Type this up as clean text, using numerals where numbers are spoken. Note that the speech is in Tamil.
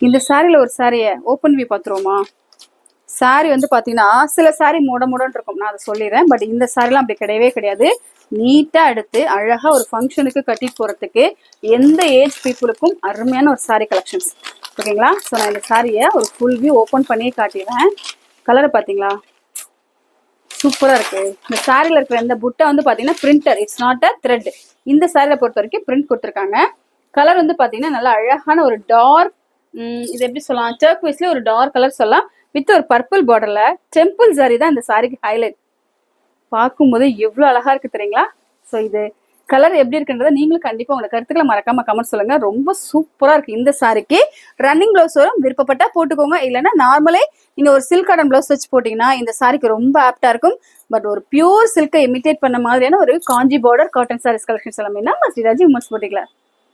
இந்த சாரியில் ஒரு சாரியை ஓப்பன் வியூ பார்த்துருவோமா? சாரி வந்து பார்த்தீங்கன்னா சில சாரி மூடன்னு இருக்கும், நான் அதை சொல்லிடுறேன். பட் இந்த சாரிலாம் அப்படி கிடையவே கிடையாது. நீட்டாக எடுத்து அழகாக ஒரு ஃபங்க்ஷனுக்கு கட்டிட்டு போகிறதுக்கு எந்த ஏஜ் பீப்புளுக்கும் அருமையான ஒரு சாரி கலெக்ஷன்ஸ். ஓகேங்களா? ஸோ நான் இந்த சாரியை ஒரு ஃபுல் வியூ ஓப்பன் பண்ணியே காட்டிடுறேன். கலரை பார்த்தீங்களா, சூப்பராக இருக்குது. இந்த சாரியில் இருக்கிற இந்த புட்டை வந்து பார்த்தீங்கன்னா printer, it's not a thread. இந்த சாரியை பொறுத்த வரைக்கும் பிரிண்ட் கொடுத்துருக்காங்க. கலர் வந்து பார்த்தீங்கன்னா நல்லா அழகான ஒரு டார்க், இது எப்படி சொல்லலாம், டர்க்வைஸ்ல ஒரு டார்க் கலர் சொல்லலாம், வித் ஒரு பர்பிள் பார்டர்ல டெம்பிள் சாரி தான் இந்த சாரிக்கு ஹைலைட். பார்க்கும்போது எவ்வளோ அழகா இருக்கு தெரியுங்களா? ஸோ இது கலர் எப்படி இருக்குன்றத நீங்களும் கண்டிப்பா உங்க கருத்துக்களை மறக்காம கமெண்ட் சொல்லுங்க. ரொம்ப சூப்பரா இருக்கு. இந்த சாரிக்கு ரன்னிங் பிளவுஸ் வரும், விருப்பப்பட்டா போட்டுக்கோங்க. இல்லைன்னா நார்மலே நீங்க ஒரு சில்க் காட்டன் பிளவுஸ் வச்சு போட்டீங்கன்னா இந்த சாரிக்கு ரொம்ப ஆப்டா இருக்கும். பட் ஒரு பியூர் சில்கை இமிட்டேட் பண்ண மாதிரியான ஒரு காஞ்சி பார்டர் காட்டன் சாரீஸ் கலெக்ஷன்ஸ் எல்லாமே நம்ம ஸ்ரீராஜ் உமன்ஸ் போட்டிக்கலாம்.